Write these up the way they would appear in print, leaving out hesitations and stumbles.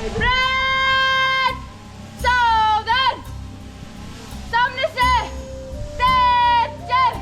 Break, सावधान, सामने से तेज चल।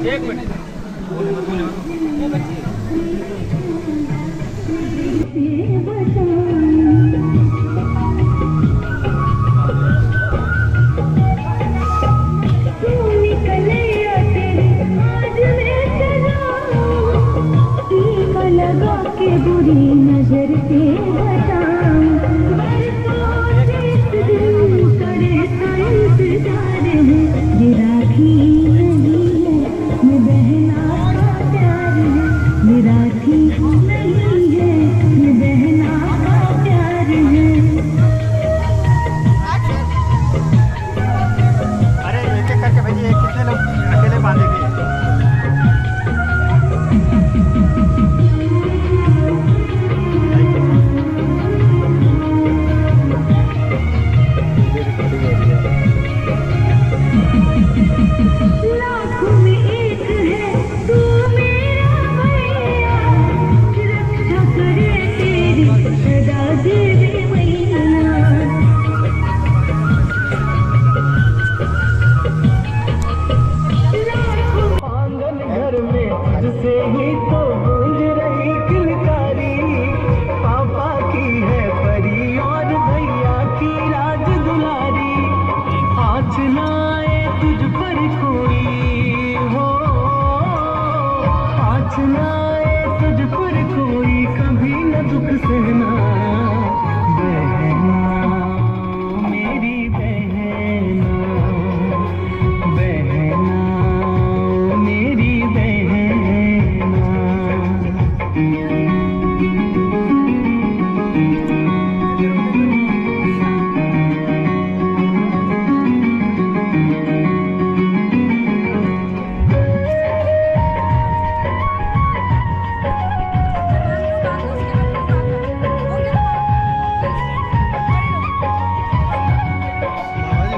एक मिनट लगा के बुरी नजर से बचाऊं करे इंतजार है ये राखी नहीं है ये बहना का प्यार है ये राखी नहीं है ये बहना का प्यार है। अरे एक एक करके भेजिए कितने लोग अकेले बांधेंगे। में तुझसे ही तो गूंज रही किलकारी। पापा की है परी और भैया की राज दुलारी। आज लाए तुझ पर कोई हो, आज लाए तुझ पर कोई कभी न दुख सहना। बहना मेरी बहना, बहना मेरी बहना।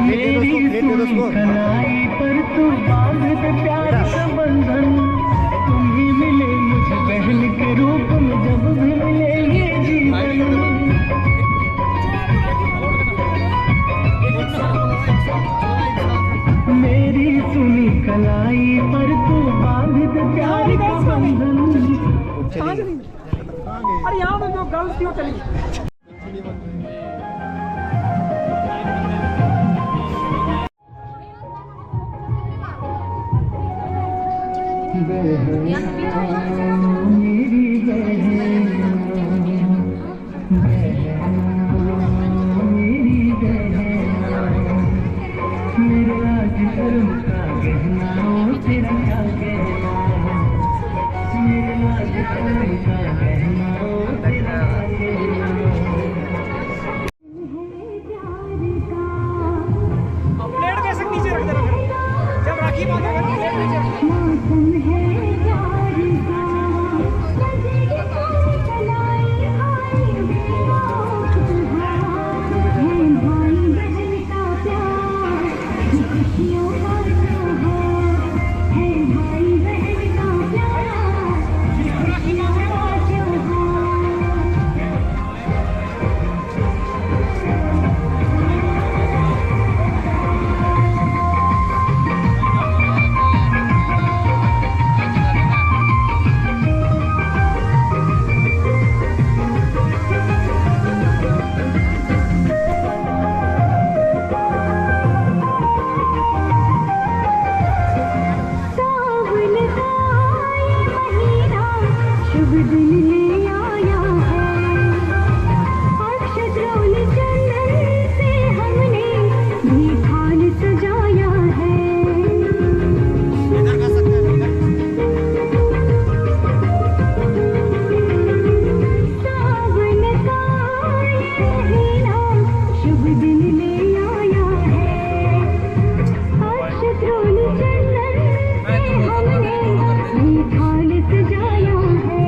मेरी सुनी कलाई पर तू बांध दे प्यार का बंधन। तुम ही मिले मुझे बहन के रूप में, जब भी मिले ये जीवन। मेरी सुनी कलाई पर तू बांध दे प्यार का बंधन। अरे यहाँ में जो गर्ल्स क्यों चली? मेरी बहना, मेरी बहना, मेरे लाज शर्म का गहना, तेरा क्या कहना। मेरे लाज शर्म का गहना, तेरा क्या कहना। प्लेट कैसे नीचे रख देना? जब राखी बांधोगे ना प्लेट नीचे रख देना। मौसम है प्यार का, चलाई आई बेवक्त बहार। है भाई बहन का प्यार, खुशियों का त्योहार। है भाई बहन का प्यार, खुशियों का त्योहार। सावन का ये महीना शुभ दिन ले आया है। अक्षद्रोण चंदन से हमने भी थाल सजाया है। इधर कर सकते हैं इधर। सावन का ये महीना शुभ दिन ले आया है। अक्षद्रोण चंदन से हमने भी थाल सजाया है।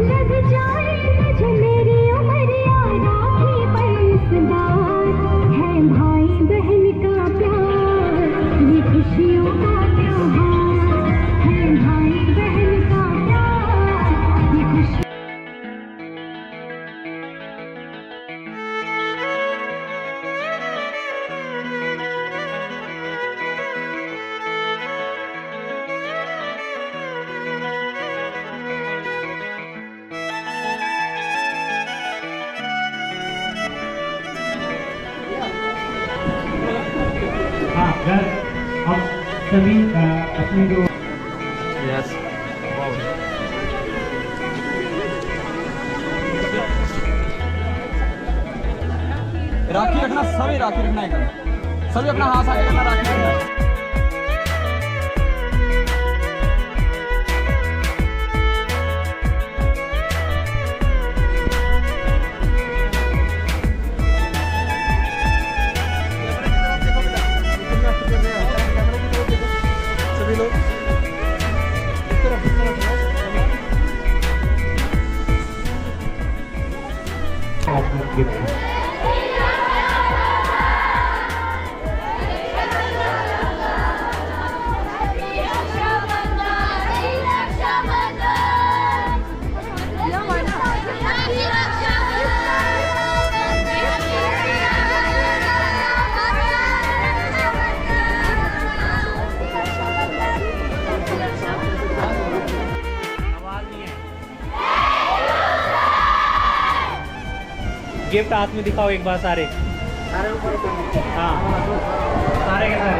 लग जाए मुझे मेरी उमरिया राखी पर इस बार। है भाई बहन का प्यार, ये खुशियों का त्योहार। है भाई बहन का प्यार, ये खुशी। हाँ घर अब सभी अपने जो यस राखी रखना, सभी राखी रखना है। सभी अपना हाथ आगे करना, राखी रखना। सभी लोग इस तरफ गिफ्ट हाथ में दिखाओ एक बार सारे। हाँ सारे के सारे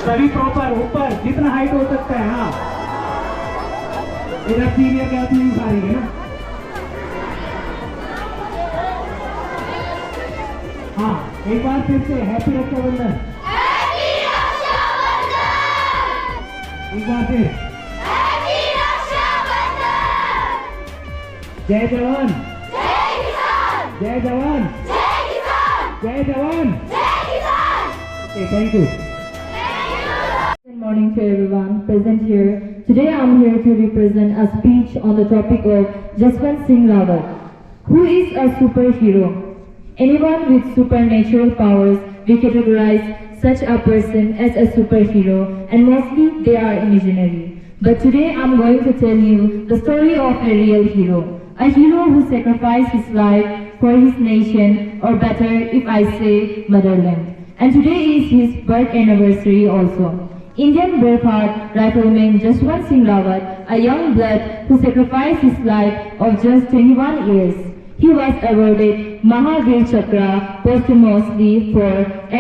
सभी प्रॉपर ऊपर जितना हाइट हो सकता है। हाँ इधर सीनियर के हाथ में उठा रही है ना। हाँ एक बार फिर से हैप्पी रक्षाबंधन। एक बार फिर जय जवान जय जवान जय जवान। Okay, thank you. Good morning to everyone present here. Today I am here to represent a speech on the topic of Jaswant Singh Rawat. Who is a superhero? Anyone with supernatural powers, we categorize such a person as a superhero, and mostly they are imaginary. But today I am going to tell you the story of a real hero. A hero who sacrificed his life for his nation, or better if I say motherland. And today is his birth anniversary also. Indian braveheart rifleman Jaswant Singh Rawat, a young blood who sacrificed his life of just 21 years. He was awarded Mahavir Chakra posthumously for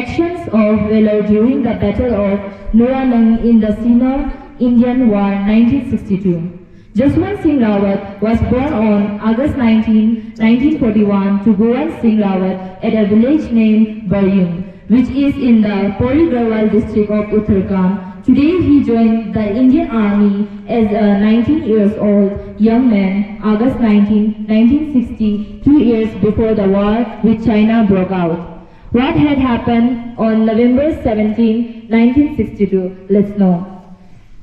actions of valor during the Battle of Noranang in the Sino-Indian War 1962. Jaswant Singh Rawat was born on August 19, 1941 to Govind Singh Rawat at a village named Baryung, which is in the Pori Garhwal district of Uttarakhand. Today he joined the Indian Army as a 19 years old young man, August 19, 1960, 2 years before the war with China broke out. What had happened on November 17, 1962? Let's know.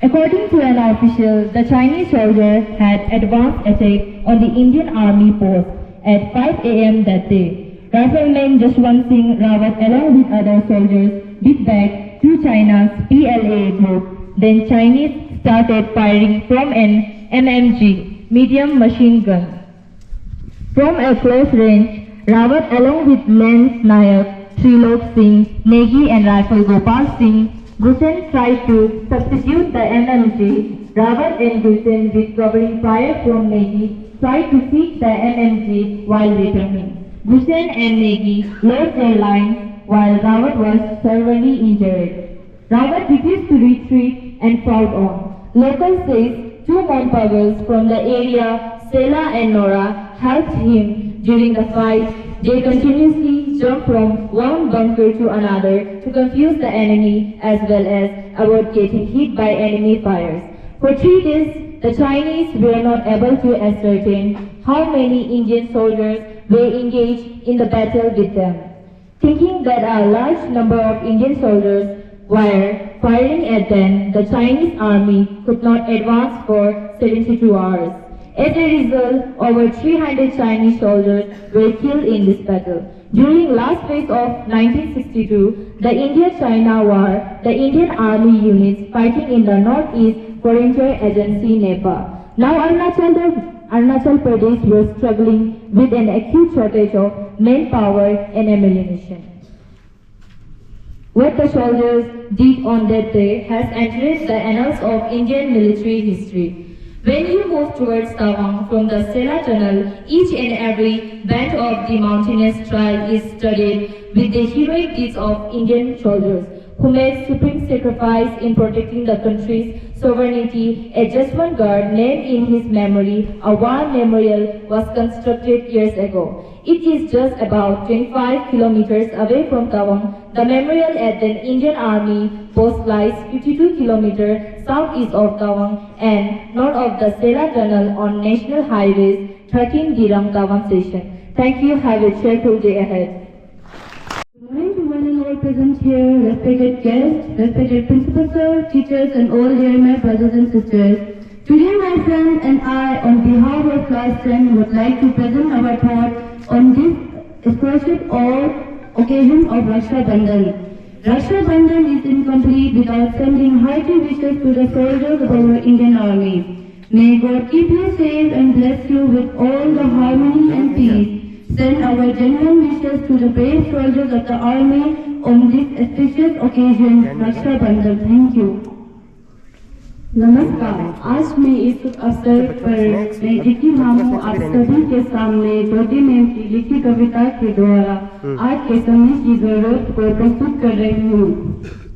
According to an official, the Chinese soldier had advanced attack on the Indian Army post at 5 a.m. that day. Rifleman Jaswant Singh Rawat along with other soldiers beat back to China's PLA group. Then Chinese started firing from an MMG, medium machine gun. From a close range, Rawat along with Lance Nayak, Trilok Singh, Negi and Rifle Gopal Singh, Gulsen tried to substitute the MMG. Rawat and Gulsen, with covering fire from Negi, tried to seek the MMG while returning. Gulsen and Negi lost their line while Rawat was severely injured. Rawat refused to retreat and fought on. Locals say 2 Monpagals from the area, Sela and Nora, helped him during the fight. They continuously jumped from one bunker to another to confuse the enemy as well as avoid getting hit by enemy fires. For 3 days, the Chinese were not able to ascertain how many Indian soldiers were engaged in the battle with them. Thinking that a large number of Indian soldiers were firing at them, the Chinese army could not advance for 72 hours. As a result, over 300 Chinese soldiers were killed in this battle. During last phase of 1962, the India-China War, the Indian Army units fighting in the northeast frontier agency Nepal. Now Arunachal Pradesh was struggling with an acute shortage of manpower and ammunition. What the soldiers did on that day has entered the annals of Indian military history. When you move towards Tawang from the Sela Tunnel, each and every bend of the mountainous trail is studded with the heroic deeds of Indian soldiers who made supreme sacrifice in protecting the country's sovereignty. A Jaswant Garh named in his memory, a war memorial was constructed years ago. It is just about 25 kilometers away from Tawang. The memorial at the Indian Army post lies 52 kilometers southeast of Tawang and north of the Sela Tunnel on National Highways 13 Girang Tawang Station. Thank you. Have a cheerful day ahead. Good morning to one and all present here, respected guests, respected principal sir, teachers and all dear my brothers and sisters. Today my friend and I on behalf of class 10 would like to present our thoughts on this special occasion of Raksha Bandhan. Raksha Bandhan is incomplete without sending hearty wishes to the soldiers of our Indian Army. May God keep you safe and bless you with all the harmony and peace. Send our genuine wishes to the brave soldiers of the army on this auspicious occasion, Raksha Bandhan. Thank you. नमस्कार। आज मैं इस अवसर पर मैं लिखी हूँ आप सभी के सामने ज्योति मैम की लिखी कविता के द्वारा आज के समय की जरूरत को प्रस्तुत कर रही हूँ।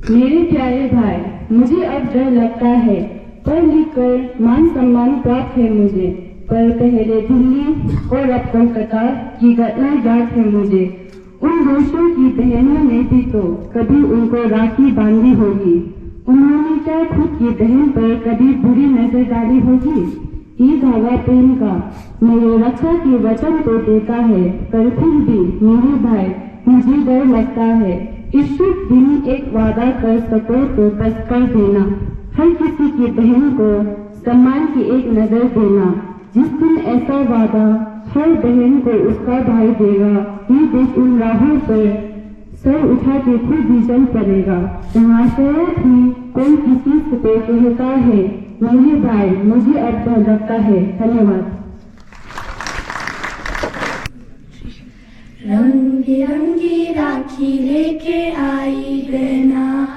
मेरे प्यारे भाई, मुझे अब डर लगता है, पढ़ लिख कर मान सम्मान प्राप्त है मुझे, पर पहले दिल्ली और अब कोलकाता की घटना याद है मुझे। उन दोस्तों की बहनों ने भी तो कभी उनको राखी बांधी होगी, उन्होंने क्या खुद की बहन पर कभी बुरी नजर डाली होगी। ये धागा प्रेम का मेरे रक्षा के वचन तो देता है, पर फिर भी मेरे भाई मुझे डर लगता है। इस शुभ दिन एक वादा कर सको तो बस कर देना, हर किसी की बहन को सम्मान की एक नजर देना। जिस दिन ऐसा वादा हर बहन को उसका भाई देगा, ये देश उन राहों पर सर उठा के खुद ही चल पड़ेगा। जहाँ शायद ही कोई किसी से कहता है मेरे भाई, मुझे अब डर लगता है। धन्यवाद। रंग बिरंगी राखी लेके आई बहना,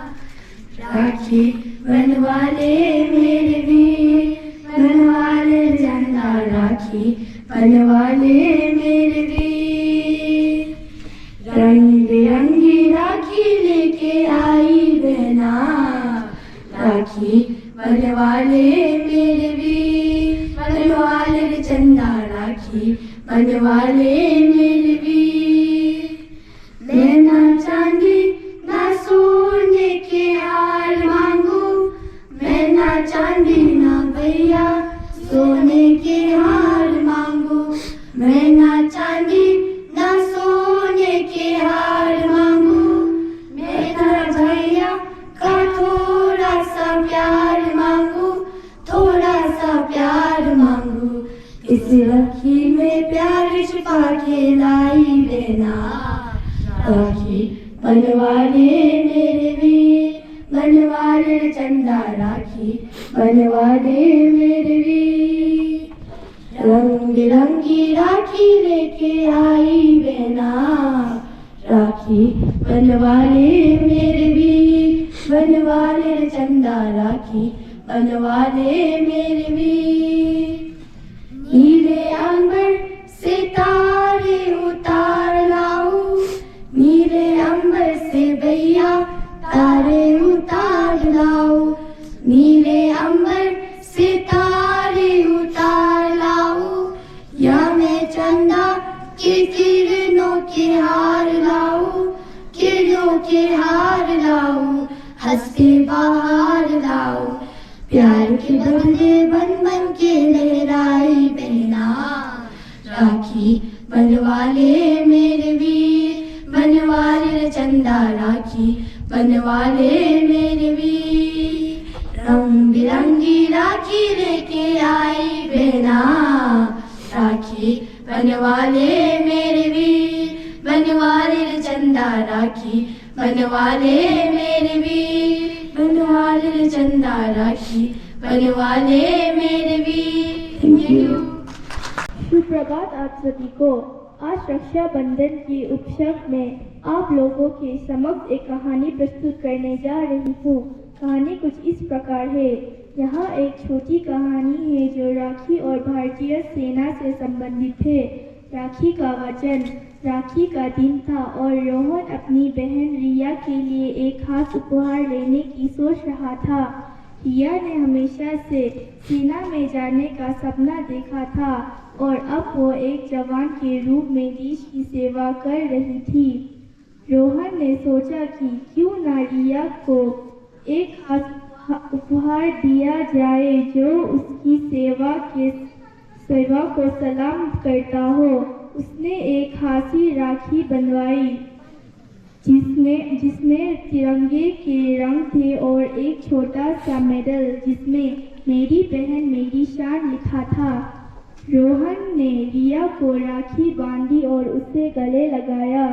राखी बनवाले मेरे वीर, बनवाले झंडा राखी बनवाले मेरे वीर। रंग बिरंगी राखी लेके आई बहना, राखी बनवाले मेरे वीर, बनवाले झंडा राखी बनवाले मेरे वीर। मैं ना चांदी ना सोने के हार मांगू, मैं ना चांदी ना भैया सोने के हार मांगू, मैं ना चांदी ना सोने के हार मांगू, मैं ना भैया का थोड़ा सा प्यार मांगू, थोड़ा सा प्यार मांगू। इस राखी में प्यार छुपा के लाई बहना, राखी बनवाले मेरे वीर, बनवाले झंडा राखी बनवाले मेरे वीर। रंग बिरंगी राखी लेके आई बहना, राखी बनवाले मेरे वीर, बनवाले झंडा राखी बनवाले मेरे वीर। नीले अंबर से तारे उतार लाऊं, नीले अंबर से भैया तारे उतार लाऊं, नीले अंबर से तारे उतार लाऊं, या मैं चंदा के किरणों के हार लाऊं, किरणों के हार लाऊं, हंस के बाहर लाऊं। प्यार के बदले बन बन के लहराई बहना, राखी बनवाले मेरे वीर, बनवाले झंडा राखी बनवाले मेरे वीर। रंग बिरंगी राखी लेके आई बहना, राखी बनवाले मेरे वीर, बनवाले झंडा राखी बनवाले मेरे वीर, बनवाले झंडा राखी बनवाले मेरे वीर। Thank you. सुप्रभात आप सभी को। आज रक्षाबंधन के उपलक्ष्य में आप लोगों के समक्ष एक कहानी प्रस्तुत करने जा रही हूँ। कहानी कुछ इस प्रकार है। यहाँ एक छोटी कहानी है जो राखी और भारतीय सेना से संबंधित है। राखी का वचन। राखी का दिन था और रोहन अपनी बहन रिया के लिए एक खास उपहार लेने की सोच रहा था। रिया ने हमेशा से सेना में जाने का सपना देखा था और अब वो एक जवान के रूप में देश की सेवा कर रही थी। रोहन ने सोचा कि क्यों ना रिया को एक खास उपहार दिया जाए जो उसकी सेवा को सलाम करता हो। उसने एक खासी राखी बनवाई जिसमें तिरंगे के रंग थे और एक छोटा सा मेडल जिसमें मेरी बहन मेरी शान लिखा था। रोहन ने रिया को राखी बांधी और उसे गले लगाया।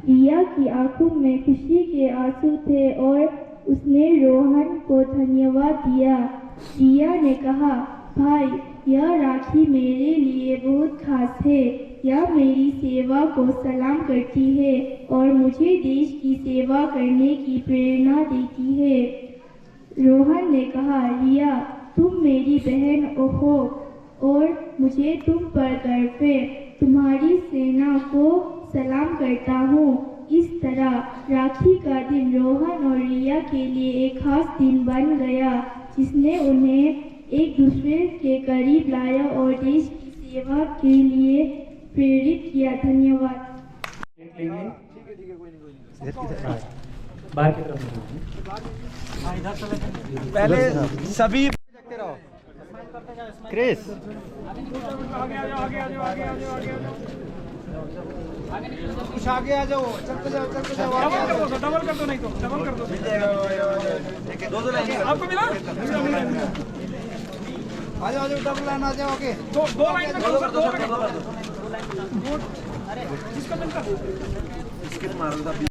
रिया की आंखों में खुशी के आंसू थे और उसने रोहन को धन्यवाद दिया। रिया ने कहा, भाई, यह राखी मेरे लिए बहुत खास है। यह मेरी सेवा को सलाम करती है और मुझे देश की सेवा करने की प्रेरणा देती है। रोहन ने कहा, रिया तुम मेरी बहन हो और मुझे तुम पर गर्व है। तुम्हारी सेना को सलाम करता हूँ। इस तरह राखी का दिन रोहन और रिया के लिए एक खास दिन बन गया, जिसने उन्हें एक दूसरे के करीब लाया और देश की सेवा के लिए प्रेरित किया। धन्यवाद। बाहर की तरफ पहले सभी देखते रहो। क्रिस कुछ आगे आ जाओ, चलते जाओ, चलते जाओ। डबल कर दो नहीं तो डबल कर दो। दो लाइन आपको मिला? आ जाओ, डबल लाइन आ जाओ। ओके, दो लाइन में दो कर दो, दो कर दो। जिसका मिलता